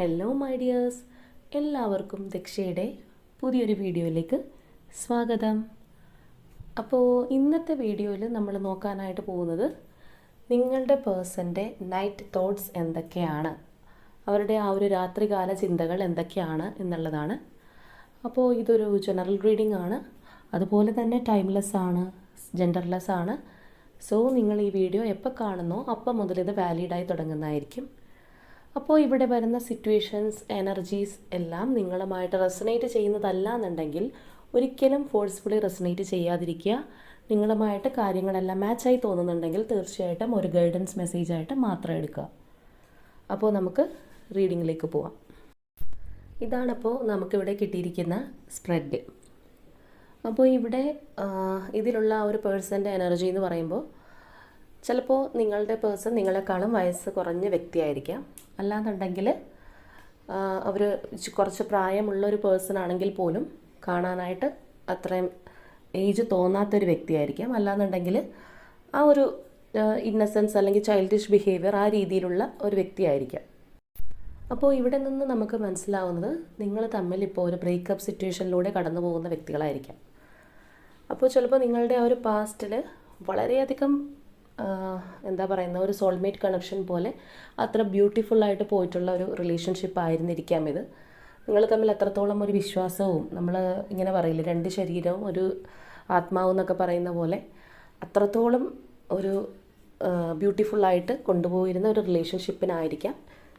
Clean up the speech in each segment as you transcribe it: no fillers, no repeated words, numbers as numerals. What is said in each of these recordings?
Hello my dears, എല്ലാവർക്കും ദക്ഷയുടെ പുതിയൊരു വീഡിയോയിലേക്ക് സ്വാഗതം. അപ്പോൾ ഇന്നത്തെ വീഡിയോയിൽ നമ്മൾ നോക്കാനായിട്ട് പോകുന്നത് നിങ്ങളുടെ പേഴ്സൻ്റെ നൈറ്റ് തോട്ട്സ് എന്തൊക്കെയാണ്, അവരുടെ ആ ഒരു രാത്രികാല ചിന്തകൾ എന്തൊക്കെയാണ് എന്നുള്ളതാണ്. അപ്പോൾ ഇതൊരു ജനറൽ റീഡിംഗ് ആണ്, അതുപോലെ തന്നെ ടൈംലെസ് ആണ്, ജെൻഡർലെസ് ആണ്. സോ നിങ്ങൾ ഈ വീഡിയോ എപ്പോൾ കാണുന്നോ അപ്പം മുതൽ ഇത് വാലിഡായി തുടങ്ങുന്നതായിരിക്കും. അപ്പോൾ ഇവിടെ വരുന്ന സിറ്റുവേഷൻസ്, എനർജീസ് എല്ലാം നിങ്ങളുമായിട്ട് റെസനേറ്റ് ചെയ്യുന്നതല്ല എന്നുണ്ടെങ്കിൽ ഒരിക്കലും ഫോഴ്സ്ഫുള്ളി റെസനേറ്റ് ചെയ്യാതിരിക്കുക. നിങ്ങളുമായിട്ട് കാര്യങ്ങളെല്ലാം മാച്ചായി തോന്നുന്നുണ്ടെങ്കിൽ തീർച്ചയായിട്ടും ഒരു ഗൈഡൻസ് മെസ്സേജായിട്ട് മാത്രം എടുക്കുക. അപ്പോൾ നമുക്ക് റീഡിങ്ങിലേക്ക് പോവാം. ഇതാണപ്പോൾ നമുക്കിവിടെ കിട്ടിയിരിക്കുന്ന സ്പ്രെഡ്. അപ്പോൾ ഇവിടെ ഇതിലുള്ള ഒരു പേഴ്സൻ്റെ എനർജി എന്ന് പറയുമ്പോൾ ചിലപ്പോൾ നിങ്ങളുടെ പേഴ്സൺ നിങ്ങളെക്കാളും വയസ്സ് കുറഞ്ഞ വ്യക്തിയായിരിക്കാം, അല്ലാന്നുണ്ടെങ്കിൽ അവർ കുറച്ച് പ്രായമുള്ള ഒരു പേഴ്സൺ ആണെങ്കിൽ പോലും കാണാനായിട്ട് അത്രയും ഏജ് തോന്നാത്തൊരു വ്യക്തിയായിരിക്കാം, അല്ലാന്നുണ്ടെങ്കിൽ ആ ഒരു ഇന്നസെൻസ് അല്ലെങ്കിൽ ചൈൽഡിഷ് ബിഹേവിയർ ആ രീതിയിലുള്ള ഒരു വ്യക്തിയായിരിക്കാം. അപ്പോൾ ഇവിടെ നിന്ന് നമുക്ക് മനസ്സിലാവുന്നത് നിങ്ങൾ തമ്മിൽ ഇപ്പോൾ ഒരു ബ്രേക്കപ്പ് സിറ്റുവേഷനിലൂടെ കടന്നു പോകുന്ന വ്യക്തികളായിരിക്കാം. അപ്പോൾ ചിലപ്പോൾ നിങ്ങളുടെ ആ ഒരു പാസ്റ്റിൽ വളരെയധികം എന്താ പറയുന്ന ഒരു സോൾമേറ്റ് കണക്ഷൻ പോലെ അത്ര ബ്യൂട്ടിഫുള്ളായിട്ട് പോയിട്ടുള്ള ഒരു റിലേഷൻഷിപ്പ് ആയിരുന്നിരിക്കാം ഇത്. നിങ്ങൾ തമ്മിൽ എത്രത്തോളം ഒരു വിശ്വാസവും, നമ്മൾ ഇങ്ങനെ പറയില്ലേ രണ്ട് ശരീരവും ഒരു ആത്മാവും എന്നൊക്കെ പറയുന്ന പോലെ അത്രത്തോളം ഒരു ബ്യൂട്ടിഫുള്ളായിട്ട് കൊണ്ടുപോയിരുന്ന ഒരു റിലേഷൻഷിപ്പിനായിരിക്കാം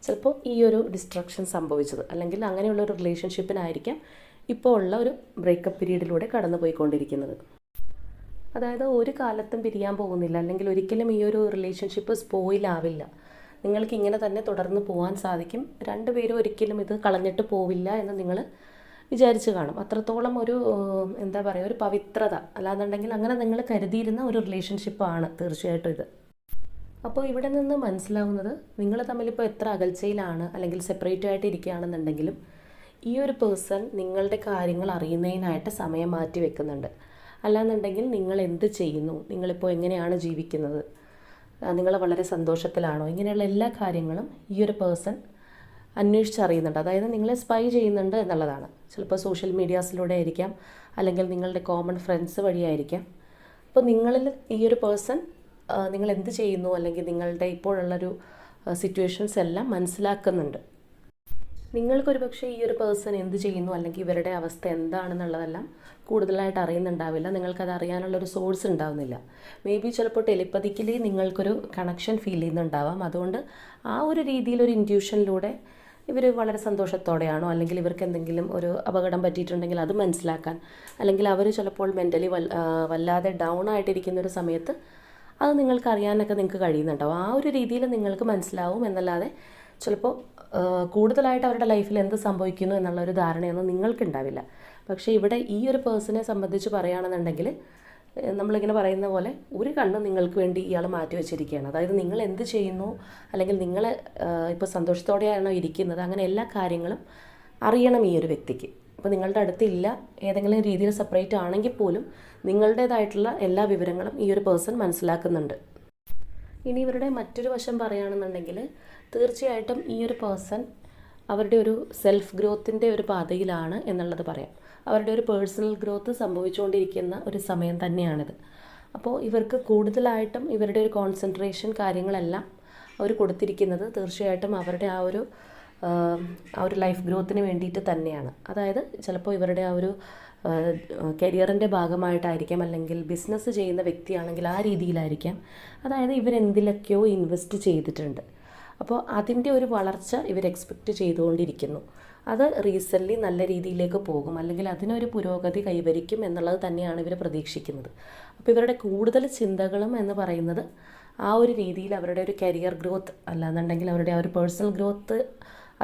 ചിലപ്പോൾ ഈ ഒരു ഡിസ്ട്രക്ഷൻ സംഭവിച്ചത്, അല്ലെങ്കിൽ അങ്ങനെയുള്ള ഒരു റിലേഷൻഷിപ്പിനായിരിക്കാം ഇപ്പോൾ ഉള്ള ഒരു ബ്രേക്കപ്പ് പീരീഡിലൂടെ കടന്നു പോയിക്കൊണ്ടിരിക്കുന്നത്. അതായത് ഒരു കാലത്തും പിരിയാൻ പോകുന്നില്ല, അല്ലെങ്കിൽ ഒരിക്കലും ഈ ഒരു റിലേഷൻഷിപ്പ് സ്പോയിലാവില്ല. നിങ്ങൾക്ക് ഇങ്ങനെ തന്നെ തുടർന്ന് പോകാൻ സാധിക്കും. രണ്ടുപേരും ഒരിക്കലും ഇത് കളഞ്ഞിട്ട് പോവില്ല എന്ന് നിങ്ങൾ വിചാരിച്ച് കാണും. അത്രത്തോളം ഒരു എന്താ പറയുക, ഒരു പവിത്രത, അല്ലാന്നുണ്ടെങ്കിൽ അങ്ങനെ നിങ്ങൾ കരുതിയിരുന്ന ഒരു റിലേഷൻഷിപ്പാണ് തീർച്ചയായിട്ടും ഇത്. അപ്പോൾ ഇവിടെ നിന്ന് മനസ്സിലാവുന്നത് നിങ്ങൾ തമ്മിലിപ്പോൾ എത്ര അകൽച്ചയിലാണ് അല്ലെങ്കിൽ സെപ്പറേറ്റ് ആയിട്ട് ഇരിക്കുകയാണെന്നുണ്ടെങ്കിലും ഈ ഒരു പേഴ്സൺ നിങ്ങളുടെ കാര്യങ്ങൾ അറിയുന്നതിനായിട്ട് സമയം മാറ്റി വെക്കുന്നുണ്ട്. അല്ലാന്നുണ്ടെങ്കിൽ നിങ്ങൾ എന്ത് ചെയ്യുന്നു, നിങ്ങളിപ്പോൾ എങ്ങനെയാണ് ജീവിക്കുന്നത്, നിങ്ങൾ വളരെ സന്തോഷത്തിലാണോ, ഇങ്ങനെയുള്ള എല്ലാ കാര്യങ്ങളും ഈ ഒരു പേഴ്സൺ അന്വേഷിച്ചറിയുന്നുണ്ട്. അതായത് നിങ്ങളെ സ്പൈ ചെയ്യുന്നുണ്ട് എന്നുള്ളതാണ്. ചിലപ്പോൾ സോഷ്യൽ മീഡിയാസിലൂടെ ആയിരിക്കാം, അല്ലെങ്കിൽ നിങ്ങളുടെ കോമൺ ഫ്രണ്ട്സ് വഴിയായിരിക്കാം. അപ്പോൾ നിങ്ങളിൽ ഈ ഒരു പേഴ്സൺ നിങ്ങൾ എന്ത് ചെയ്യുന്നു, അല്ലെങ്കിൽ നിങ്ങളുടെ ഇപ്പോഴുള്ളൊരു സിറ്റുവേഷൻസ് എല്ലാം മനസ്സിലാക്കുന്നുണ്ട്. നിങ്ങൾക്കൊരു പക്ഷേ ഈ ഒരു പേഴ്സൺ എന്ത് ചെയ്യുന്നു, അല്ലെങ്കിൽ ഇവരുടെ അവസ്ഥ എന്താണെന്നുള്ളതെല്ലാം കൂടുതലായിട്ട് അറിയുന്നുണ്ടാവില്ല. നിങ്ങൾക്കത് അറിയാനുള്ളൊരു സോഴ്സ് ഉണ്ടാവുന്നില്ല. മേ ബി ചിലപ്പോൾ ടെലിപ്പതിക്കലി നിങ്ങൾക്കൊരു കണക്ഷൻ ഫീൽ ചെയ്യുന്നുണ്ടാവാം. അതുകൊണ്ട് ആ ഒരു രീതിയിലൊരു ഇൻറ്റ്യൂഷനിലൂടെ ഇവർ വളരെ സന്തോഷത്തോടെയാണോ, അല്ലെങ്കിൽ ഇവർക്ക് എന്തെങ്കിലും ഒരു അപകടം പറ്റിയിട്ടുണ്ടെങ്കിൽ അത് മനസ്സിലാക്കാൻ, അല്ലെങ്കിൽ അവർ ചിലപ്പോൾ മെൻ്റലി വല്ലാതെ ഡൗൺ ആയിട്ടിരിക്കുന്നൊരു സമയത്ത് അത് നിങ്ങൾക്ക് അറിയാനൊക്കെ നിങ്ങൾക്ക് കഴിയുന്നുണ്ടാവും. ആ ഒരു രീതിയിൽ നിങ്ങൾക്ക് മനസ്സിലാവും എന്നല്ലാതെ ചിലപ്പോൾ കൂടുതലായിട്ട് അവരുടെ ലൈഫിൽ എന്ത് സംഭവിക്കുന്നു എന്നുള്ളൊരു ധാരണയൊന്നും നിങ്ങൾക്കുണ്ടാവില്ല. പക്ഷേ ഇവിടെ ഈ ഒരു പേഴ്സണെ സംബന്ധിച്ച് പറയുകയാണെന്നുണ്ടെങ്കിൽ നമ്മളിങ്ങനെ പറയുന്ന പോലെ ഒരു കണ്ണ് നിങ്ങൾക്ക് വേണ്ടി ഇയാൾ മാറ്റി വെച്ചിരിക്കുകയാണ്. അതായത് നിങ്ങൾ എന്ത് ചെയ്യുന്നു, അല്ലെങ്കിൽ നിങ്ങൾ ഇപ്പോൾ സന്തോഷത്തോടെയാണോ ഇരിക്കുന്നത്, അങ്ങനെ എല്ലാ കാര്യങ്ങളും അറിയണം ഈ ഒരു വ്യക്തിക്ക്. അപ്പോൾ നിങ്ങളുടെ അടുത്തില്ല, ഏതെങ്കിലും രീതിയിൽ സെപ്പറേറ്റ് ആണെങ്കിൽ പോലും നിങ്ങളുടേതായിട്ടുള്ള എല്ലാ വിവരങ്ങളും ഈ ഒരു പേഴ്സൺ മനസ്സിലാക്കുന്നുണ്ട്. ഇനി ഇവരുടെ മറ്റൊരു വശം പറയുകയാണെന്നുണ്ടെങ്കിൽ തീർച്ചയായിട്ടും ഈ ഒരു പേഴ്സൺ അവരുടെ ഒരു സെൽഫ് ഗ്രോത്തിൻ്റെ ഒരു പാതയിലാണ് എന്നുള്ളത് പറയാം. അവരുടെ ഒരു പേഴ്സണൽ ഗ്രോത്ത് സംഭവിച്ചുകൊണ്ടിരിക്കുന്ന ഒരു സമയം തന്നെയാണിത്. അപ്പോൾ ഇവർക്ക് കൂടുതലായിട്ടും ഇവരുടെ ഒരു കോൺസെൻട്രേഷൻ കാര്യങ്ങളെല്ലാം അവർ കൊടുത്തിരിക്കുന്നത് തീർച്ചയായിട്ടും അവരുടെ ആ ഒരു ലൈഫ് ഗ്രോത്തിന് വേണ്ടിയിട്ട് തന്നെയാണ്. അതായത് ചിലപ്പോൾ ഇവരുടെ ആ ഒരു കരിയറിൻ്റെ ഭാഗമായിട്ടായിരിക്കാം, അല്ലെങ്കിൽ ബിസിനസ് ചെയ്യുന്ന വ്യക്തിയാണെങ്കിൽ ആ രീതിയിലായിരിക്കാം. അതായത് ഇവരെന്തിലൊക്കെയോ ഇൻവെസ്റ്റ് ചെയ്തിട്ടുണ്ട്. അപ്പോൾ അതിൻ്റെ ഒരു വളർച്ച ഇവർ എക്സ്പെക്റ്റ് ചെയ്തുകൊണ്ടിരിക്കുന്നു. അത് റീസെൻ്റ്ലി നല്ല രീതിയിലേക്ക് പോകും, അല്ലെങ്കിൽ അതിനൊരു പുരോഗതി കൈവരിക്കും എന്നുള്ളത് തന്നെയാണ് ഇവർ പ്രതീക്ഷിക്കുന്നത്. അപ്പോൾ ഇവരുടെ കൂടുതൽ ചിന്തകളും എന്ന് പറയുന്നത് ആ ഒരു രീതിയിൽ അവരുടെ ഒരു കരിയർ ഗ്രോത്ത്, അല്ലാന്നുണ്ടെങ്കിൽ അവരുടെ ആ ഒരു പേഴ്സണൽ ഗ്രോത്ത്,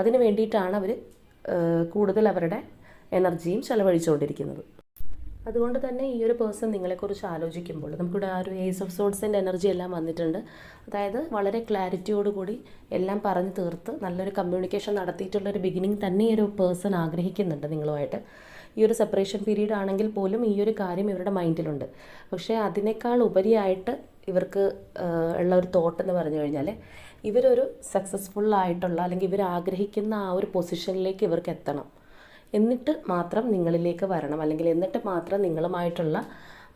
അതിന് വേണ്ടിയിട്ടാണ് അവർ കൂടുതൽ അവരുടെ എനർജിയും ചെലവഴിച്ചുകൊണ്ടിരിക്കുന്നത്. അതുകൊണ്ട് തന്നെ ഈ ഒരു പേഴ്സൺ നിങ്ങളെക്കുറിച്ച് ആലോചിക്കുമ്പോൾ നമുക്കിവിടെ ആ ഒരു ഏസ് ഓഫ് സോർഡ്സിൻ്റെ എനർജി എല്ലാം വന്നിട്ടുണ്ട്. അതായത് വളരെ ക്ലാരിറ്റിയോടുകൂടി എല്ലാം പറഞ്ഞു തീർത്ത് നല്ലൊരു കമ്മ്യൂണിക്കേഷൻ നടത്തിയിട്ടുള്ളൊരു ബിഗിനിങ് തന്നെ ഈ ഒരു പേഴ്സൺ ആഗ്രഹിക്കുന്നുണ്ട് നിങ്ങളുമായിട്ട്. ഈ ഒരു സെപ്പറേഷൻ പീരീഡ് ആണെങ്കിൽ പോലും ഈ ഒരു കാര്യം ഇവരുടെ മൈൻഡിലുണ്ട്. പക്ഷേ അതിനേക്കാൾ ഉപരിയായിട്ട് ഇവർക്ക് ഉള്ള ഒരു തോട്ട് എന്ന് പറഞ്ഞു കഴിഞ്ഞാൽ ഇവരൊരു സക്സസ്ഫുള്ളായിട്ടുള്ള അല്ലെങ്കിൽ ഇവർ ആഗ്രഹിക്കുന്ന ആ ഒരു പൊസിഷനിലേക്ക് ഇവർക്ക് എത്തണം. എന്നിട്ട് മാത്രം നിങ്ങളിലേക്ക് വരണം, അല്ലെങ്കിൽ എന്നിട്ട് മാത്രം നിങ്ങളുമായിട്ടുള്ള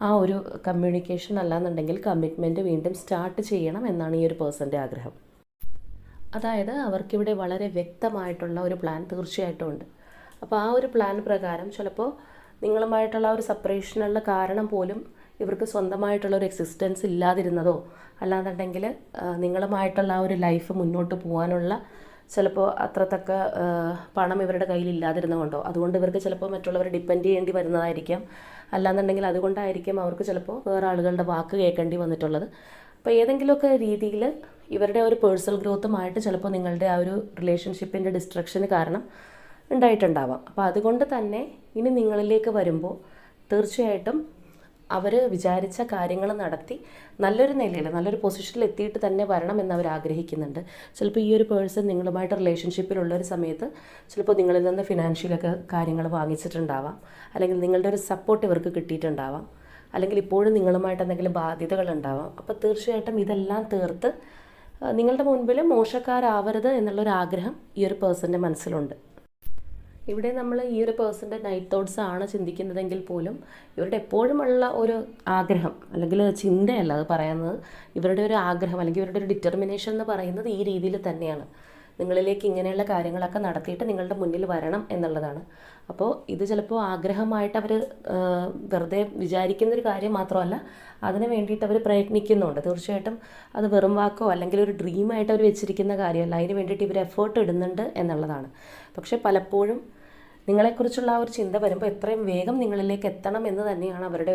ആ ഒരു കമ്മ്യൂണിക്കേഷൻ അല്ലാന്നുണ്ടെങ്കിൽ കമ്മിറ്റ്മെൻറ്റ് വീണ്ടും സ്റ്റാർട്ട് ചെയ്യണം എന്നാണ് ഈ ഒരു പേഴ്സൻ്റെ ആഗ്രഹം. അതായത് അവർക്കിവിടെ വളരെ വ്യക്തമായിട്ടുള്ള ഒരു പ്ലാൻ തീർച്ചയായിട്ടും ഉണ്ട്. അപ്പോൾ ആ ഒരു പ്ലാൻ പ്രകാരം ചിലപ്പോൾ നിങ്ങളുമായിട്ടുള്ള ഒരു സെപ്പറേഷനുള്ള കാരണം പോലും ഇവർക്ക് സ്വന്തമായിട്ടുള്ള ഒരു എക്സിസ്റ്റൻസ് ഇല്ലാതിരുന്നതോ, അല്ലാന്നുണ്ടെങ്കിൽ നിങ്ങളുമായിട്ടുള്ള ആ ഒരു ലൈഫ് മുന്നോട്ട് പോകാനുള്ള ചിലപ്പോൾ അത്രത്തക്ക പണം ഇവരുടെ കയ്യിൽ ഇല്ലാതിരുന്നതുകൊണ്ടോ, അതുകൊണ്ട് ഇവർക്ക് ചിലപ്പോൾ മറ്റുള്ളവരെ ഡിപ്പെൻഡ് ചെയ്യേണ്ടി വരുന്നതായിരിക്കാം. അല്ലാന്നുണ്ടെങ്കിൽ അതുകൊണ്ടായിരിക്കും അവർക്ക് ചിലപ്പോൾ വേറെ ആളുകളുടെ വാക്ക് കേൾക്കേണ്ടി വന്നിട്ടുള്ളത്. അപ്പോൾ ഏതെങ്കിലുമൊക്കെ രീതിയിൽ ഇവരുടെ ഒരു പേഴ്സണൽ ഗ്രോത്തുമായിട്ട് ചിലപ്പോൾ നിങ്ങളുടെ ആ ഒരു റിലേഷൻഷിപ്പിൻ്റെ ഡിസ്ട്രക്ഷന് കാരണം ഉണ്ടായിട്ടുണ്ടാവാം. അപ്പോൾ അതുകൊണ്ട് തന്നെ ഇനി നിങ്ങളിലേക്ക് വരുമ്പോൾ തീർച്ചയായിട്ടും അവർ വിചാരിച്ച കാര്യങ്ങൾ നടത്തി നല്ലൊരു നിലയിൽ നല്ലൊരു പൊസിഷനിൽ എത്തിയിട്ട് തന്നെ വരണം എന്ന് അവർ ആഗ്രഹിക്കുന്നുണ്ട്. ചിലപ്പോൾ ഈ ഒരു പേഴ്സൺ നിങ്ങളുമായിട്ട് റിലേഷൻഷിപ്പിലുള്ളൊരു സമയത്ത് ചിലപ്പോൾ നിങ്ങളിൽ നിന്ന് ഫിനാൻഷ്യലൊക്കെ കാര്യങ്ങൾ വാങ്ങിച്ചിട്ടുണ്ടാവാം, അല്ലെങ്കിൽ നിങ്ങളുടെ ഒരു സപ്പോർട്ട് ഇവർക്ക് കിട്ടിയിട്ടുണ്ടാവാം, അല്ലെങ്കിൽ ഇപ്പോഴും നിങ്ങളുമായിട്ട് എന്തെങ്കിലും ബാധ്യതകളുണ്ടാവാം. അപ്പോൾ തീർച്ചയായിട്ടും ഇതെല്ലാം തീർത്ത് നിങ്ങളുടെ മുൻപിൽ മോശക്കാരാവരുത് എന്നുള്ളൊരാഗ്രഹം ഈ ഒരു പേഴ്സൻ്റെ മനസ്സിലുണ്ട്. ഇവിടെ നമ്മൾ ഈ ഒരു പേഴ്സൻ്റെ നൈറ്റ് തോട്ട്സ് ആണ് ചിന്തിക്കുന്നതെങ്കിൽ പോലും ഇവരുടെ എപ്പോഴുമുള്ള ഒരു ആഗ്രഹം അല്ലെങ്കിൽ ചിന്തയല്ല അത് പറയുന്നത്, ഇവരുടെ ഒരു ആഗ്രഹം അല്ലെങ്കിൽ ഇവരുടെ ഒരു ഡിറ്റർമിനേഷൻ എന്ന് പറയുന്നത് ഈ രീതിയിൽ തന്നെയാണ്. നിങ്ങളിലേക്ക് ഇങ്ങനെയുള്ള കാര്യങ്ങളൊക്കെ നടത്തിയിട്ട് നിങ്ങളുടെ മുന്നിൽ വരണം എന്നുള്ളതാണ്. അപ്പോൾ ഇത് ചിലപ്പോൾ ആഗ്രഹമായിട്ട് അവർ വെറുതെ വിചാരിക്കുന്നൊരു കാര്യം മാത്രമല്ല, അതിന് വേണ്ടിയിട്ട് അവർ പ്രയത്നിക്കുന്നുണ്ട്. തീർച്ചയായിട്ടും അത് വെറും വാക്കോ അല്ലെങ്കിൽ ഒരു ഡ്രീമായിട്ട് അവർ വെച്ചിരിക്കുന്ന കാര്യമല്ല, അതിന് വേണ്ടിയിട്ട് ഇവർ എഫേർട്ട് ഇടുന്നുണ്ട് എന്നുള്ളതാണ്. പക്ഷേ പലപ്പോഴും നിങ്ങളെക്കുറിച്ചുള്ള ആ ഒരു ചിന്ത വരുമ്പോൾ എത്രയും വേഗം നിങ്ങളിലേക്ക് എത്തണം എന്ന് തന്നെയാണ് അവരുടെ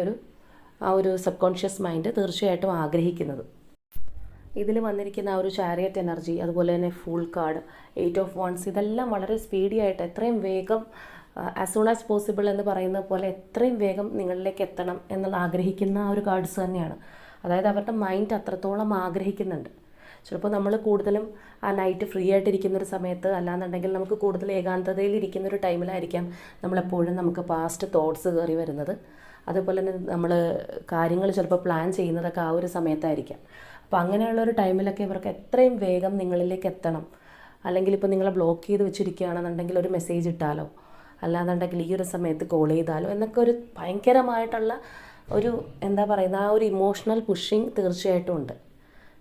ആ ഒരു സബ് കോൺഷ്യസ് മൈൻഡ് തീർച്ചയായിട്ടും ആഗ്രഹിക്കുന്നത്. ഇതിൽ വന്നിരിക്കുന്ന ആ ഒരു ചാരിയറ്റ് എനർജി, അതുപോലെ തന്നെ ഫുൾ കാർഡ്, 8 ഓഫ് വാണ്ട്സ്, ഇതെല്ലാം വളരെ സ്പീഡി ആയിട്ട് എത്രയും വേഗം ആസ് സൂൺ ആസ് പോസിബിൾ എന്ന് പറയുന്നത് പോലെ എത്രയും വേഗം നിങ്ങളിലേക്ക് എത്തണം എന്നുള്ള ആഗ്രഹിക്കുന്ന ആ ഒരു കാർഡ്സ് തന്നെയാണ്. അതായത് അവരുടെ മൈൻഡ് അത്രത്തോളം ആഗ്രഹിക്കുന്നുണ്ട്. ചിലപ്പോൾ നമ്മൾ കൂടുതലും ആ നൈറ്റ് ഫ്രീ ആയിട്ടിരിക്കുന്നൊരു സമയത്ത്, അല്ലാന്നുണ്ടെങ്കിൽ നമുക്ക് കൂടുതൽ ഏകാന്തതയിൽ ഇരിക്കുന്നൊരു ടൈമിലായിരിക്കാം നമ്മളെപ്പോഴും നമുക്ക് പാസ്റ്റ് തോട്ട്സ് കയറി വരുന്നത്. അതുപോലെ തന്നെ നമ്മൾ കാര്യങ്ങൾ ചിലപ്പോൾ പ്ലാൻ ചെയ്യുന്നതൊക്കെ ആ ഒരു സമയത്തായിരിക്കാം. അപ്പോൾ അങ്ങനെയുള്ളൊരു ടൈമിലൊക്കെ ഇവർക്ക് എത്രയും വേഗം നിങ്ങളിലേക്ക് എത്തണം, അല്ലെങ്കിൽ ഇപ്പോൾ നിങ്ങളെ ബ്ലോക്ക് ചെയ്ത് വെച്ചിരിക്കുകയാണെന്നുണ്ടെങ്കിൽ ഒരു മെസ്സേജ് ഇട്ടാലോ, അല്ലാന്നുണ്ടെങ്കിൽ ഈ ഒരു സമയത്ത് കോൾ ചെയ്താലോ എന്നൊക്കെ ഒരു ഭയങ്കരമായിട്ടുള്ള ഒരു എന്താ പറയുന്ന ആ ഒരു ഇമോഷണൽ പുഷിങ് തീർച്ചയായിട്ടും ഉണ്ട്.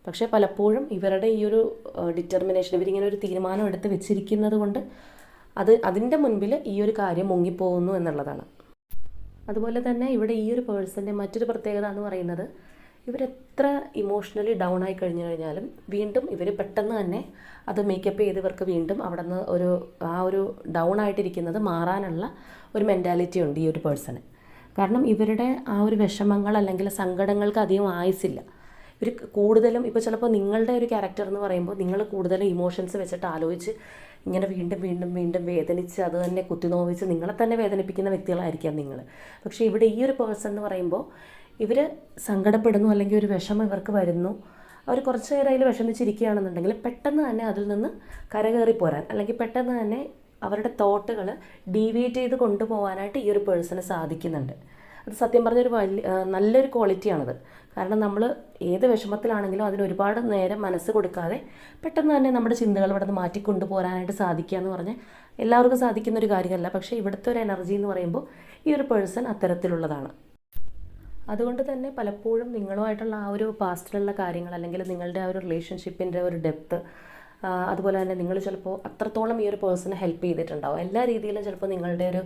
പക്ഷേ പലപ്പോഴും ഇവരുടെ ഈ ഒരു ഡിറ്റർമിനേഷൻ, ഇവരിങ്ങനെ ഒരു തീരുമാനം എടുത്ത് വെച്ചിരിക്കുന്നത് കൊണ്ട് അതിൻ്റെ മുൻപിൽ ഈ ഒരു കാര്യം മുങ്ങിപ്പോകുന്നു എന്നുള്ളതാണ്. അതുപോലെ തന്നെ ഇവിടെ ഈ ഒരു പേഴ്സൻ്റെ മറ്റൊരു പ്രത്യേകത എന്ന് പറയുന്നത്, ഇവരെത്ര ഇമോഷണലി ഡൗൺ ആയി കഴിഞ്ഞാലും വീണ്ടും ഇവർ പെട്ടെന്ന് തന്നെ അത് മേക്കപ്പ് ചെയ്ത് ഇവർക്ക് വീണ്ടും അവിടെ നിന്ന് ആ ഒരു ഡൗൺ ആയിട്ടിരിക്കുന്നത് മാറാനുള്ള ഒരു മെൻറ്റാലിറ്റി ഉണ്ട് ഈ ഒരു പേഴ്സണ്. കാരണം ഇവരുടെ ആ ഒരു വിഷമങ്ങൾ അല്ലെങ്കിൽ സങ്കടങ്ങൾക്ക് അധികം ആയുസില്ല. ഇവർ കൂടുതലും ഇപ്പോൾ ചിലപ്പോൾ നിങ്ങളുടെ ഒരു ക്യാരക്ടർ എന്ന് പറയുമ്പോൾ നിങ്ങൾ കൂടുതലും ഇമോഷൻസ് വെച്ചിട്ട് ആലോചിച്ച് ഇങ്ങനെ വീണ്ടും വീണ്ടും വീണ്ടും വേദനിച്ച് അത് തന്നെ കുത്തിനോവിച്ച് നിങ്ങളെ തന്നെ വേദനിപ്പിക്കുന്ന വ്യക്തികളായിരിക്കാം നിങ്ങൾ. പക്ഷേ ഇവിടെ ഈ ഒരു പേഴ്സൺ എന്ന് പറയുമ്പോൾ ഇവർ സങ്കടപ്പെടുന്നു, അല്ലെങ്കിൽ ഒരു വിഷമം ഇവർക്ക് വരുന്നു, അവർ കുറച്ച് നേരം അതിൽ വിഷമിച്ചിരിക്കുകയാണെന്നുണ്ടെങ്കിൽ പെട്ടെന്ന് തന്നെ അതിൽ നിന്ന് കരകയറി പോരാൻ, അല്ലെങ്കിൽ പെട്ടെന്ന് തന്നെ അവരുടെ തോട്ടുകൾ ഡീവിയേറ്റ് ചെയ്ത് കൊണ്ടുപോകാനായിട്ട് ഈ ഒരു പേഴ്സണ് സാധിക്കുന്നുണ്ട്. അത് സത്യം പറഞ്ഞൊരു നല്ലൊരു ക്വാളിറ്റിയാണത്. കാരണം നമ്മൾ ഏത് വിഷമത്തിലാണെങ്കിലും അതിന് ഒരുപാട് നേരം മനസ്സ് കൊടുക്കാതെ പെട്ടെന്ന് തന്നെ നമ്മുടെ ചിന്തകൾ ഇവിടെ നിന്ന് മാറ്റിക്കൊണ്ടുപോകാനായിട്ട് സാധിക്കുക എന്ന് പറഞ്ഞാൽ എല്ലാവർക്കും സാധിക്കുന്നൊരു കാര്യമല്ല. പക്ഷേ ഇവിടുത്തെ ഒരു എനർജി എന്ന് പറയുമ്പോൾ ഈ ഒരു പേഴ്സൺ അത്തരത്തിലുള്ളതാണ്. അതുകൊണ്ട് തന്നെ പലപ്പോഴും നിങ്ങളുമായിട്ടുള്ള ആ ഒരു പാസ്റ്റിലുള്ള കാര്യങ്ങൾ, അല്ലെങ്കിൽ നിങ്ങളുടെ ആ ഒരു റിലേഷൻഷിപ്പിൻ്റെ ഒരു ഡെപ്ത്, അതുപോലെ തന്നെ നിങ്ങൾ ചിലപ്പോൾ അത്രത്തോളം ഈ ഒരു പേഴ്സണെ ഹെൽപ്പ് ചെയ്തിട്ടുണ്ടാവും. എല്ലാ രീതിയിലും ചിലപ്പോൾ നിങ്ങളുടെ ഒരു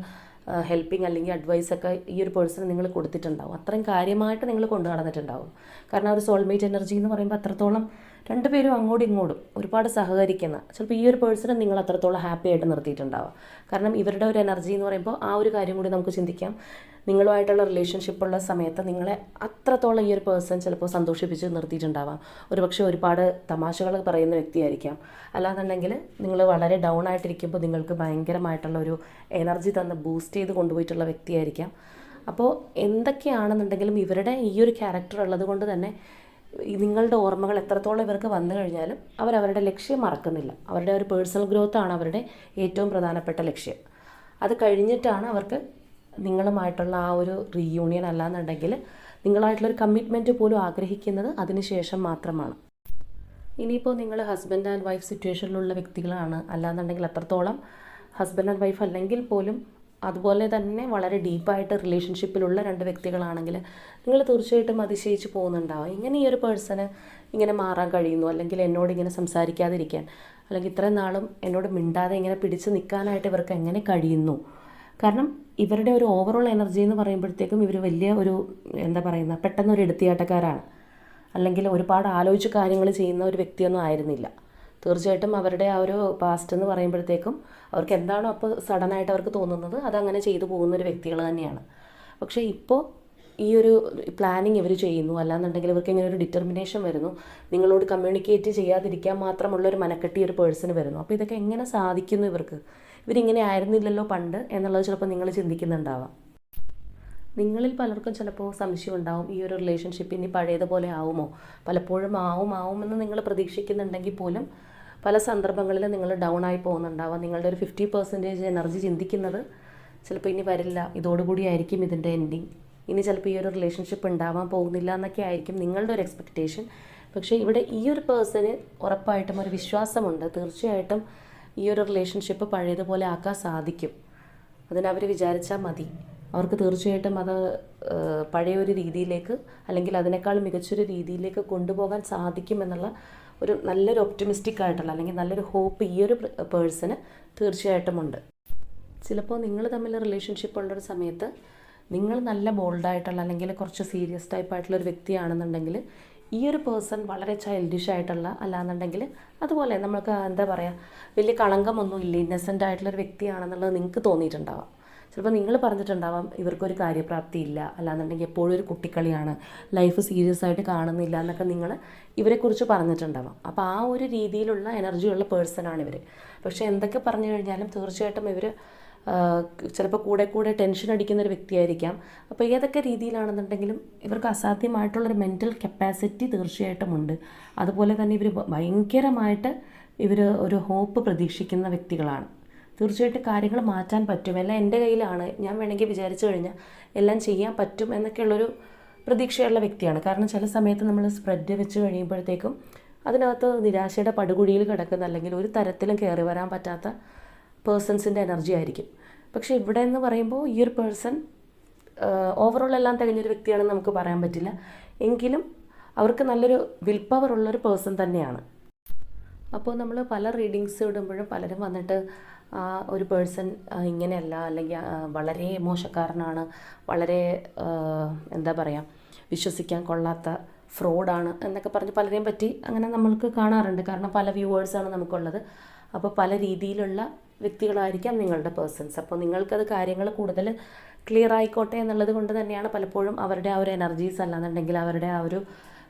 ഹെൽപ്പിംഗ് അല്ലെങ്കിൽ അഡ്വൈസൊക്കെ ഈ ഒരു പേഴ്സണ് നിങ്ങൾ കൊടുത്തിട്ടുണ്ടാവും. അത്രയും കാര്യമായിട്ട് നിങ്ങൾ കൊണ്ടു നടന്നിട്ടുണ്ടാവും. കാരണം ഒരു സോൾമേറ്റ് എനർജി എന്ന് പറയുമ്പോൾ അത്രത്തോളം രണ്ടുപേരും അങ്ങോട്ടും ഇങ്ങോട്ടും ഒരുപാട് സഹകരിക്കുന്ന, ചിലപ്പോൾ ഈ ഒരു പേഴ്സണെ നിങ്ങൾ അത്രത്തോളം ഹാപ്പി ആയിട്ട് നിർത്തിയിട്ടുണ്ടാവും. കാരണം ഇവരുടെ ഒരു എനർജി എന്ന് പറയുമ്പോൾ ആ ഒരു കാര്യം കൂടി നമുക്ക് ചിന്തിക്കാം. നിങ്ങളുമായിട്ടുള്ള റിലേഷൻഷിപ്പുള്ള സമയത്ത് നിങ്ങളെ അത്രത്തോളം ഈ ഒരു പേഴ്സൺ ചിലപ്പോൾ സന്തോഷിപ്പിച്ച് നിർത്തിയിട്ടുണ്ടാവാം. ഒരുപക്ഷെ ഒരുപാട് തമാശകൾ പറയുന്ന വ്യക്തിയായിരിക്കാം. അല്ലാന്നുണ്ടെങ്കിൽ നിങ്ങൾ വളരെ ഡൗൺ ആയിട്ടിരിക്കുമ്പോൾ നിങ്ങൾക്ക് ഭയങ്കരമായിട്ടുള്ള ഒരു എനർജി തന്ന് ബൂസ്റ്റ് ചെയ്ത് കൊണ്ടുപോയിട്ടുള്ള വ്യക്തിയായിരിക്കാം. അപ്പോൾ എന്തൊക്കെയാണെന്നുണ്ടെങ്കിലും ഇവരുടെ ഈ ഒരു ക്യാരക്ടർ ഉള്ളത് കൊണ്ട് തന്നെ നിങ്ങളുടെ ഓർമ്മകൾ എത്രത്തോളം ഇവർക്ക് വന്നു കഴിഞ്ഞാലും അവരവരുടെ ലക്ഷ്യം മറക്കുന്നില്ല. അവരുടെ ഒരു പേഴ്സണൽ ഗ്രോത്താണ് അവരുടെ ഏറ്റവും പ്രധാനപ്പെട്ട ലക്ഷ്യം. അത് കഴിഞ്ഞിട്ടാണ് അവർക്ക് നിങ്ങളുമായിട്ടുള്ള ആ ഒരു റീയൂണിയൻ, അല്ലാന്നുണ്ടെങ്കിൽ നിങ്ങളായിട്ടുള്ളൊരു കമ്മിറ്റ്മെൻറ്റ് പോലും ആഗ്രഹിക്കുന്നത് അതിന് ശേഷം മാത്രമാണ്. ഇനിയിപ്പോൾ നിങ്ങൾ ഹസ്ബൻഡ് ആൻഡ് വൈഫ് സിറ്റുവേഷനിലുള്ള വ്യക്തികളാണ്, അല്ലാന്നുണ്ടെങ്കിൽ അത്രത്തോളം ഹസ്ബൻഡ് ആൻഡ് വൈഫ് അല്ലെങ്കിൽ പോലും അതുപോലെ തന്നെ വളരെ ഡീപ്പായിട്ട് റിലേഷൻഷിപ്പിലുള്ള രണ്ട് വ്യക്തികളാണെങ്കിൽ നിങ്ങൾ തീർച്ചയായിട്ടും അതിശയിച്ച് പോകുന്നുണ്ടാവും. ഇങ്ങനെ ഈ ഒരു പേഴ്സണ് ഇങ്ങനെ മാറാൻ കഴിയുന്നു, അല്ലെങ്കിൽ എന്നോട് ഇങ്ങനെ സംസാരിക്കാതിരിക്കാൻ, അല്ലെങ്കിൽ ഇത്രയും നാളും എന്നോട് മിണ്ടാതെ ഇങ്ങനെ പിടിച്ച് നിൽക്കാനായിട്ട് ഇവർക്ക് എങ്ങനെ കഴിയുന്നു. കാരണം ഇവരുടെ ഒരു ഓവറോൾ എനർജി എന്ന് പറയുമ്പോഴത്തേക്കും ഇവർ വലിയ ഒരു എന്താ പറയുന്ന പെട്ടെന്നൊരു എടുത്തിയാട്ടക്കാരാണ്, അല്ലെങ്കിൽ ഒരുപാട് ആലോചിച്ച് കാര്യങ്ങൾ ചെയ്യുന്ന ഒരു വ്യക്തിയൊന്നും ആയിരുന്നില്ല. തീർച്ചയായിട്ടും അവരുടെ ആ ഒരു പാസ്റ്റ് എന്ന് പറയുമ്പോഴത്തേക്കും അവർക്ക് എന്താണോ അപ്പോൾ സഡനായിട്ട് അവർക്ക് തോന്നുന്നത് അതങ്ങനെ ചെയ്തു പോകുന്നൊരു വ്യക്തികൾ തന്നെയാണ്. പക്ഷേ ഇപ്പോൾ ഈ ഒരു പ്ലാനിങ് ഇവർ ചെയ്യുന്നു, അല്ലാന്നുണ്ടെങ്കിൽ ഇവർക്ക് ഇങ്ങനെ ഒരു ഡിറ്റർമിനേഷൻ വരുന്നു, നിങ്ങളോട് കമ്മ്യൂണിക്കേറ്റ് ചെയ്യാതിരിക്കാൻ മാത്രമുള്ളൊരു മനക്കെട്ടി ഒരു പേഴ്സണ് വരുന്നു. അപ്പോൾ ഇതൊക്കെ എങ്ങനെ സാധിക്കുന്നു ഇവരിങ്ങനെ ആയിരുന്നില്ലല്ലോ പണ്ട് എന്നുള്ളത് ചിലപ്പോൾ നിങ്ങൾ ചിന്തിക്കുന്നുണ്ടാവാം. നിങ്ങളിൽ പലർക്കും ചിലപ്പോൾ സംശയം ഉണ്ടാവും, ഈ ഒരു റിലേഷൻഷിപ്പ് ഇനി പഴയതുപോലെ ആവുമോ. പലപ്പോഴും ആവുമെന്ന് നിങ്ങൾ പ്രതീക്ഷിക്കുന്നുണ്ടെങ്കിൽ പോലും പല സന്ദർഭങ്ങളിലും നിങ്ങൾ ഡൗൺ ആയി പോകുന്നുണ്ടാവാം. നിങ്ങളുടെ ഒരു 50% എനർജി ചിന്തിക്കുന്നത് ചിലപ്പോൾ ഇനി വരില്ല, ഇതോടുകൂടി ആയിരിക്കും ഇതിൻ്റെ എൻഡിങ്, ഇനി ചിലപ്പോൾ ഈ ഒരു റിലേഷൻഷിപ്പ് ഉണ്ടാവാൻ പോകുന്നില്ല എന്നൊക്കെ ആയിരിക്കും നിങ്ങളുടെ ഒരു എക്സ്പെക്റ്റേഷൻ. പക്ഷേ ഇവിടെ ഈ ഒരു പേഴ്സണ് ഉറപ്പായിട്ടും ഒരു വിശ്വാസമുണ്ട്, തീർച്ചയായിട്ടും ഈ ഒരു റിലേഷൻഷിപ്പ് പഴയതുപോലെ ആക്കാൻ സാധിക്കും. അതിനവർ വിചാരിച്ചാൽ മതി. അവർക്ക് തീർച്ചയായിട്ടും അത് പഴയൊരു രീതിയിലേക്ക് അല്ലെങ്കിൽ അതിനേക്കാൾ മികച്ചൊരു രീതിയിലേക്ക് കൊണ്ടുപോകാൻ സാധിക്കുമെന്നുള്ള ഒരു നല്ലൊരു ഒപ്റ്റിമിസ്റ്റിക് ആയിട്ടുള്ള അല്ലെങ്കിൽ നല്ലൊരു ഹോപ്പ് ഈ ഒരു പേഴ്സണ് തീർച്ചയായിട്ടും ഉണ്ട്. ചിലപ്പോൾ നിങ്ങൾ തമ്മിൽ റിലേഷൻഷിപ്പ് ഉള്ളൊരു സമയത്ത് നിങ്ങൾ നല്ല ബോൾഡായിട്ടുള്ള അല്ലെങ്കിൽ കുറച്ച് സീരിയസ് ടൈപ്പായിട്ടുള്ളൊരു വ്യക്തിയാണെന്നുണ്ടെങ്കിൽ ഈ ഒരു പേഴ്സൺ വളരെ ചൈൽഡിഷ് ആയിട്ടുള്ള, അല്ലാന്നുണ്ടെങ്കിൽ അതുപോലെ നമുക്ക് എന്താ പറയുക വലിയ കളങ്കമൊന്നുമില്ല, ഇന്നസെൻ്റ് ആയിട്ടുള്ളൊരു വ്യക്തിയാണെന്നുള്ളത് നിങ്ങൾക്ക് തോന്നിയിട്ടുണ്ടാവാം. ചിലപ്പോൾ നിങ്ങൾ പറഞ്ഞിട്ടുണ്ടാവാം ഇവർക്കൊരു കാര്യപ്രാപ്തി ഇല്ല, അല്ലാന്നുണ്ടെങ്കിൽ എപ്പോഴും ഒരു കുട്ടിക്കളിയാണ്, ലൈഫ് സീരിയസ് ആയിട്ട് കാണുന്നില്ല എന്നൊക്കെ നിങ്ങൾ ഇവരെക്കുറിച്ച് പറഞ്ഞിട്ടുണ്ടാവാം. അപ്പോൾ ആ ഒരു രീതിയിലുള്ള എനർജിയുള്ള പേഴ്സണാണ് ഇവർ. പക്ഷേ എന്തൊക്കെ പറഞ്ഞു കഴിഞ്ഞാലും തീർച്ചയായിട്ടും ഇവർ ചിലപ്പോൾ കൂടെ ടെൻഷൻ അടിക്കുന്നൊരു വ്യക്തിയായിരിക്കാം. അപ്പോൾ ഏതൊക്കെ രീതിയിലാണെന്നുണ്ടെങ്കിലും ഇവർക്ക് അസാധ്യമായിട്ടുള്ളൊരു മെൻ്റൽ കപ്പാസിറ്റി തീർച്ചയായിട്ടും ഉണ്ട്. അതുപോലെ തന്നെ ഇവർ ഭയങ്കരമായിട്ട് ഒരു ഹോപ്പ് പ്രതീക്ഷിക്കുന്ന വ്യക്തികളാണ്. തീർച്ചയായിട്ടും കാര്യങ്ങൾ മാറ്റാൻ പറ്റും, എല്ലാം എൻ്റെ കയ്യിലാണ്, ഞാൻ വേണമെങ്കിൽ വിചാരിച്ചു കഴിഞ്ഞാൽ എല്ലാം ചെയ്യാൻ പറ്റും എന്നൊക്കെയുള്ളൊരു പ്രതീക്ഷയുള്ള വ്യക്തിയാണ്. കാരണം ചില സമയത്ത് നമ്മൾ സ്പ്രെഡ് വെച്ച് കഴിയുമ്പോഴത്തേക്കും അതിനകത്ത് നിരാശയുടെ പടുകുഴിയിൽ കിടക്കുന്ന അല്ലെങ്കിൽ ഒരു തരത്തിലും കയറി വരാൻ പറ്റാത്ത പേഴ്സൺസിൻ്റെ എനർജി ആയിരിക്കും. പക്ഷേ ഇവിടെ എന്ന് പറയുമ്പോൾ ഈ ഒരു പേഴ്സൺ ഓവറോൾ എല്ലാം തികഞ്ഞൊരു വ്യക്തിയാണെന്ന് നമുക്ക് പറയാൻ പറ്റില്ല, എങ്കിലും അവർക്ക് നല്ലൊരു വിൽ പവർ ഉള്ളൊരു പേഴ്സൺ തന്നെയാണ്. അപ്പോൾ നമ്മൾ പല റീഡിങ്സ് ഇടുമ്പോഴും പലരും വന്നിട്ട് ഒരു പേഴ്സൺ ഇങ്ങനെയല്ല, അല്ലെങ്കിൽ വളരെ മോശക്കാരനാണ്, വളരെ എന്താ പറയുക വിശ്വസിക്കാൻ കൊള്ളാത്ത ഫ്രോഡാണ് എന്നൊക്കെ പറഞ്ഞ് പലരെയും പറ്റി അങ്ങനെ നമ്മൾക്ക് കാണാറുണ്ട്. കാരണം പല വ്യൂവേഴ്സാണ് നമുക്കുള്ളത്. അപ്പോൾ പല രീതിയിലുള്ള വ്യക്തികളായിരിക്കാം നിങ്ങളുടെ പേഴ്സൺസ്. അപ്പോൾ നിങ്ങൾക്കത് കാര്യങ്ങൾ കൂടുതൽ ക്ലിയർ ആയിക്കോട്ടെ എന്നുള്ളത് കൊണ്ട് തന്നെയാണ് പലപ്പോഴും അവരുടെ ആ ഒരു എനർജീസ് അല്ലാന്നുണ്ടെങ്കിൽ അവരുടെ ആ ഒരു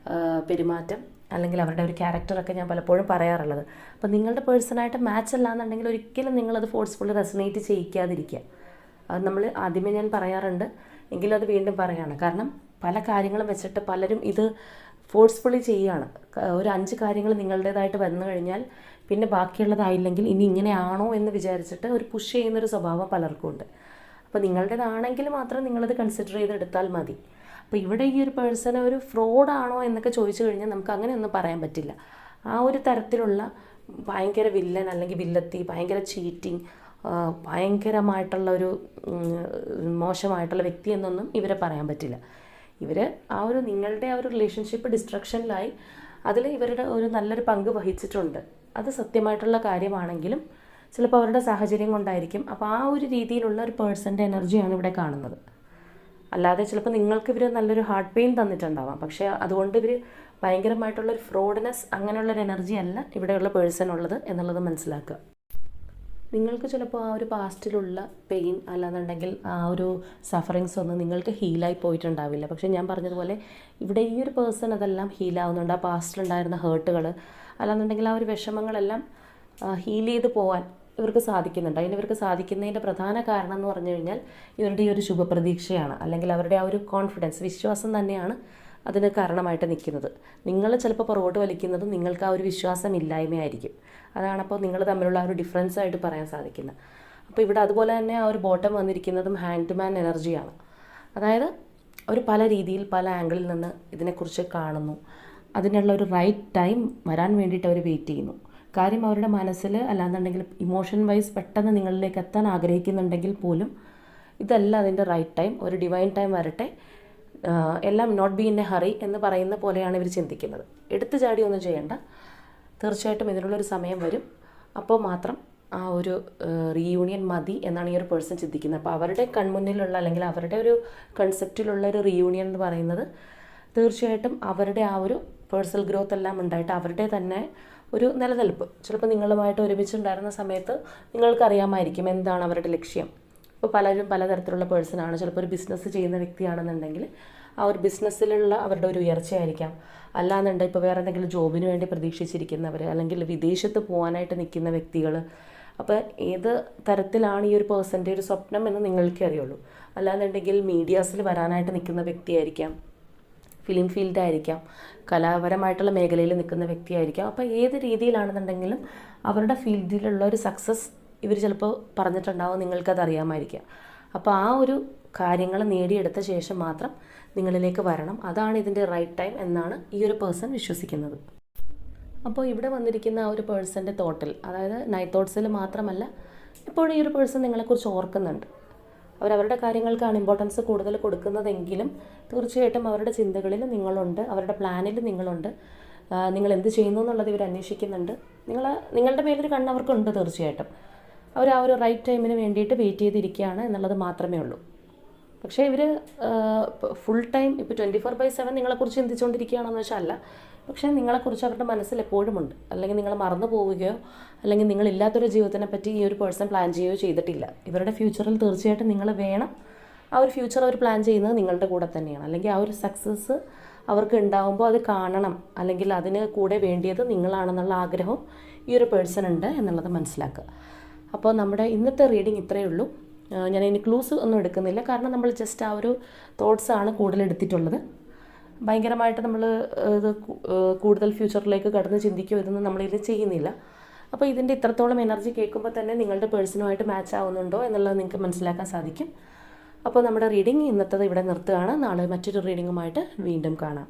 പെരുമാറ്റം അല്ലെങ്കിൽ അവരുടെ ഒരു ക്യാരക്ടറൊക്കെ ഞാൻ പലപ്പോഴും പറയാറുള്ളത്. അപ്പോൾ നിങ്ങളുടെ പേഴ്സണായിട്ട് മാച്ച് അല്ലാന്നുണ്ടെങ്കിൽ ഒരിക്കലും നിങ്ങളത് ഫോഴ്സ്ഫുള്ളി റെസനേറ്റ് ചെയ്യിക്കാതിരിക്കുക. അത് നമ്മൾ ആദ്യമേ ഞാൻ പറയാറുണ്ട്, എങ്കിലും അത് വീണ്ടും പറയുകയാണ്. കാരണം പല കാര്യങ്ങളും വെച്ചിട്ട് പലരും ഇത് ഫോഴ്സ്ഫുള്ളി ചെയ്യുകയാണ്. ഒരു 5 കാര്യങ്ങൾ നിങ്ങളുടേതായിട്ട് വന്നു കഴിഞ്ഞാൽ പിന്നെ ബാക്കിയുള്ളതായില്ലെങ്കിൽ ഇനി ഇങ്ങനെയാണോ എന്ന് വിചാരിച്ചിട്ട് ഒരു പുഷ് ചെയ്യുന്നൊരു സ്വഭാവം പലർക്കും ഉണ്ട്. അപ്പോൾ നിങ്ങളുടേതാണെങ്കിൽ മാത്രം നിങ്ങളത് കൺസിഡർ ചെയ്തെടുത്താൽ മതി. അപ്പോൾ ഇവിടെ ഈ ഒരു പേഴ്സൺ ഒരു ഫ്രോഡാണോ എന്നൊക്കെ ചോദിച്ചു കഴിഞ്ഞാൽ നമുക്ക് അങ്ങനെയൊന്നും പറയാൻ പറ്റില്ല. ആ ഒരു തരത്തിലുള്ള ഭയങ്കര വില്ലൻ അല്ലെങ്കിൽ വില്ലത്തി, ഭയങ്കര ചീറ്റിങ്, ഭയങ്കരമായിട്ടുള്ള ഒരു മോശമായിട്ടുള്ള വ്യക്തി എന്നൊന്നും ഇവരെ പറയാൻ പറ്റില്ല. ഇവർ ആ ഒരു നിങ്ങളുടെ ആ ഒരു റിലേഷൻഷിപ്പ് ഡിസ്ട്രക്ഷനിലായി അതിൽ ഇവരുടെ ഒരു നല്ലൊരു പങ്ക് വഹിച്ചിട്ടുണ്ട്. അത് സത്യമായിട്ടുള്ള കാര്യമാണെങ്കിലും ചിലപ്പോൾ അവരുടെ സാഹചര്യം കൊണ്ടായിരിക്കും. അപ്പോൾ ആ ഒരു രീതിയിലുള്ള ഒരു പേഴ്സൻ്റെ എനർജിയാണ് ഇവിടെ കാണുന്നത്. അല്ലാതെ ചിലപ്പോൾ നിങ്ങൾക്ക് ഇവർ നല്ലൊരു ഹാർട്ട് പെയിൻ തന്നിട്ടുണ്ടാവാം, പക്ഷേ അതുകൊണ്ട് ഇവർ ഭയങ്കരമായിട്ടുള്ളൊരു ഫ്രോഡ്നെസ് അങ്ങനെയുള്ളൊരു എനർജി അല്ല ഇവിടെയുള്ള പേഴ്സൺ ഉള്ളത് എന്നുള്ളത് മനസ്സിലാക്കുക. നിങ്ങൾക്ക് ചിലപ്പോൾ ആ ഒരു പാസ്റ്റിലുള്ള പെയിൻ അല്ലാന്നുണ്ടെങ്കിൽ ആ ഒരു സഫറിങ്സ് ഒന്നും നിങ്ങൾക്ക് ഹീലായി പോയിട്ടുണ്ടാവില്ല. പക്ഷേ ഞാൻ പറഞ്ഞതുപോലെ ഇവിടെ ഈ ഒരു പേഴ്സൺ അതെല്ലാം ഹീലാവുന്നുണ്ട്. ആ പാസ്റ്റിലുണ്ടായിരുന്ന ഹേർട്ടുകൾ അല്ലാന്നുണ്ടെങ്കിൽ ആ ഒരു വിഷമങ്ങളെല്ലാം ഹീൽ ചെയ്ത് പോകാൻ ഇവർക്ക് സാധിക്കുന്നുണ്ട്. ഇവർക്ക് സാധിക്കുന്നതിൻ്റെ പ്രധാന കാരണം എന്ന് പറഞ്ഞു കഴിഞ്ഞാൽ ഇവരുടെ ഈ ഒരു ശുഭപ്രതീക്ഷയാണ്, അല്ലെങ്കിൽ അവരുടെ ആ ഒരു കോൺഫിഡൻസ്, വിശ്വാസം തന്നെയാണ് അതിന് കാരണമായിട്ട് നിൽക്കുന്നത്. നിങ്ങൾ ചിലപ്പോൾ പുറകോട്ട് വലിക്കുന്നതും നിങ്ങൾക്ക് ആ ഒരു വിശ്വാസം ഇല്ലായ്മയായിരിക്കും. അതാണപ്പോൾ നിങ്ങൾ തമ്മിലുള്ള ആ ഒരു ഡിഫറൻസ് ആയിട്ട് പറയാൻ സാധിക്കുന്നത്. അപ്പോൾ ഇവിടെ അതുപോലെ തന്നെ ആ ഒരു ബോട്ടം വന്നിരിക്കുന്നതും ഹാൻഡ് ടു മാൻ എനർജിയാണ്. അതായത് ഒരു പല രീതിയിൽ പല ആംഗിളിൽ നിന്ന് ഇതിനെക്കുറിച്ച് കാണുന്നു. അതിനുള്ള ഒരു റൈറ്റ് ടൈം വരാൻ വേണ്ടിയിട്ട് അവർ വെയിറ്റ് ചെയ്യുന്നു. കാര്യം അവരുടെ മനസ്സിൽ അല്ലാന്നുണ്ടെങ്കിൽ ഇമോഷൻ വൈസ് പെട്ടെന്ന് നിങ്ങളിലേക്ക് എത്താൻ ആഗ്രഹിക്കുന്നുണ്ടെങ്കിൽ പോലും ഇതല്ല അതിൻ്റെ റൈറ്റ് ടൈം, ഒരു ഡിവൈൻ ടൈം വരട്ടെ, എല്ലാം not be in a hurry എന്ന് പറയുന്ന പോലെയാണ് ഇവർ ചിന്തിക്കുന്നത്. എടുത്തു ചാടി ഒന്നും ചെയ്യേണ്ട, തീർച്ചയായിട്ടും ഇതിനുള്ളൊരു സമയം വരും, അപ്പോൾ മാത്രം ആ ഒരു റീയൂണിയൻ മതി എന്നാണ് ഈ ഒരു പേഴ്സൺ ചിന്തിക്കുന്നത്. അപ്പോൾ അവരുടെ കൺമുന്നിലുള്ള അല്ലെങ്കിൽ അവരുടെ ഒരു കൺസെപ്റ്റിലുള്ള ഒരു റീയൂണിയൻ എന്ന് പറയുന്നത് തീർച്ചയായിട്ടും അവരുടെ ആ ഒരു പേഴ്സണൽ ഗ്രോത്ത് എല്ലാം ഉണ്ടായിട്ട് അവരുടെ തന്നെ ഒരു നിലനിൽപ്പ്, ചിലപ്പോൾ നിങ്ങളുമായിട്ട് ഒരുമിച്ചുണ്ടായിരുന്ന സമയത്ത് നിങ്ങൾക്കറിയാമായിരിക്കും എന്താണ് അവരുടെ ലക്ഷ്യം. ഇപ്പോൾ പലരും പലതരത്തിലുള്ള പേഴ്സണാണ്. ചിലപ്പോൾ ഒരു ബിസിനസ് ചെയ്യുന്ന വ്യക്തിയാണെന്നുണ്ടെങ്കിൽ ആ ഒരു ബിസിനസ്സിലുള്ള അവരുടെ ഒരു ഉയർച്ചയായിരിക്കാം. അല്ലാന്നുണ്ടെങ്കിൽ ഇപ്പോൾ വേറെ എന്തെങ്കിലും ജോബിന് വേണ്ടി പ്രതീക്ഷിച്ചിരിക്കുന്നവർ, അല്ലെങ്കിൽ വിദേശത്ത് പോകാനായിട്ട് നിൽക്കുന്ന വ്യക്തികൾ. അപ്പോൾ ഏത് തരത്തിലാണ് ഈ ഒരു പേഴ്സൻ്റെ ഒരു സ്വപ്നം എന്ന് നിങ്ങൾക്കേ അറിയുള്ളൂ. അല്ലാന്നുണ്ടെങ്കിൽ മീഡിയാസിൽ വരാനായിട്ട് നിൽക്കുന്ന വ്യക്തിയായിരിക്കാം, ഫിലിം ഫീൽഡായിരിക്കാം, കലാപരമായിട്ടുള്ള മേഖലയിൽ നിൽക്കുന്ന വ്യക്തിയായിരിക്കാം. അപ്പോൾ ഏത് രീതിയിലാണെന്നുണ്ടെങ്കിലും അവരുടെ ഫീൽഡിലുള്ള ഒരു സക്സസ് ഇവർ ചിലപ്പോൾ പറഞ്ഞിട്ടുണ്ടാവും, നിങ്ങൾക്കത് അറിയാമായിരിക്കാം. അപ്പോൾ ആ ഒരു കാര്യങ്ങൾ നേടിയെടുത്ത ശേഷം മാത്രം നിങ്ങളിലേക്ക് വരണം, അതാണ് ഇതിൻ്റെ റൈറ്റ് ടൈം എന്നാണ് ഈ ഒരു പേഴ്സൺ വിശ്വസിക്കുന്നത്. അപ്പോൾ ഇവിടെ വന്നിരിക്കുന്ന ആ ഒരു പേഴ്സൻ്റെ തോട്ടിൽ, അതായത് നൈറ്റ് തോട്ട്സിൽ മാത്രമല്ല, ഇപ്പോഴും ഈ ഒരു പേഴ്സൺ നിങ്ങളെക്കുറിച്ച് ഓർക്കുന്നുണ്ട്. അവരവരുടെ കാര്യങ്ങൾക്കാണ് ഇമ്പോർട്ടൻസ് കൂടുതൽ കൊടുക്കുന്നതെങ്കിലും തീർച്ചയായിട്ടും അവരുടെ ചിന്തകളിൽ നിങ്ങളുണ്ട്, അവരുടെ പ്ലാനിൽ നിങ്ങളുണ്ട്. നിങ്ങൾ എന്ത് ചെയ്യുന്നു എന്നുള്ളത് ഇവർ അന്വേഷിക്കുന്നുണ്ട്. നിങ്ങളുടെ മേലൊരു കണ്ണ് അവർക്കുണ്ട്. തീർച്ചയായിട്ടും അവർ ആ ഒരു റൈറ്റ് ടൈമിന് വേണ്ടിയിട്ട് വെയിറ്റ് ചെയ്തിരിക്കുകയാണ് എന്നുള്ളത് മാത്രമേ ഉള്ളൂ. പക്ഷേ ഇവർ ഫുൾ ടൈം ഇപ്പോൾ 24/7 നിങ്ങളെക്കുറിച്ച് ചിന്തിച്ചുകൊണ്ടിരിക്കുകയാണെന്ന് വെച്ചാൽ അല്ല. പക്ഷേ നിങ്ങളെക്കുറിച്ച് അവരുടെ മനസ്സിൽ എപ്പോഴും ഉണ്ട്. അല്ലെങ്കിൽ നിങ്ങൾ മറന്നു പോവുകയോ അല്ലെങ്കിൽ നിങ്ങളില്ലാത്തൊരു ജീവിതത്തിനെ പറ്റി ഈ ഒരു പേഴ്സൺ പ്ലാൻ ചെയ്യുകയോ ചെയ്തിട്ടില്ല. ഇവരുടെ ഫ്യൂച്ചറിൽ തീർച്ചയായിട്ടും നിങ്ങൾ വേണം. ആ ഒരു ഫ്യൂച്ചർ അവർ പ്ലാൻ ചെയ്യുന്നത് നിങ്ങളുടെ കൂടെ തന്നെയാണ്. അല്ലെങ്കിൽ ആ ഒരു സക്സസ് അവർക്ക് ഉണ്ടാകുമ്പോൾ അത് കാണണം, അല്ലെങ്കിൽ അതിന് കൂടെ വേണ്ടിയത് നിങ്ങളാണെന്നുള്ള ആഗ്രഹം ഈ ഒരു പേഴ്സൺ ഉണ്ട് എന്നുള്ളത് മനസ്സിലാക്കുക. അപ്പോൾ നമ്മുടെ ഇന്നത്തെ റീഡിങ് ഇത്രയേ ഉള്ളൂ. ഞാൻ ഇനി ക്ലൂസ് ഒന്നും എടുക്കുന്നില്ല, കാരണം നമ്മൾ ജസ്റ്റ് ആ ഒരു തോട്ട്സാണ് കൂടുതൽ എടുത്തിട്ടുള്ളത്. ഭയങ്കരമായിട്ട് നമ്മൾ ഇത് കൂടുതൽ ഫ്യൂച്ചറിലേക്ക് കടന്ന് ചിന്തിക്കുകയോ ഇതൊന്നും നമ്മളിത് ചെയ്യുന്നില്ല. അപ്പോൾ ഇതിൻ്റെ ഇത്രത്തോളം എനർജി കേൾക്കുമ്പോൾ തന്നെ നിങ്ങളുടെ പേഴ്സണുമായിട്ട് മാച്ച് ആവുന്നുണ്ടോ എന്നുള്ളത് നിങ്ങൾക്ക് മനസ്സിലാക്കാൻ സാധിക്കും. അപ്പോൾ നമ്മുടെ റീഡിങ് ഇന്നത്തേത് ഇവിടെ നിർത്തുകയാണ്. നാളെ മറ്റൊരു റീഡിങ്ങുമായിട്ട് വീണ്ടും കാണാം.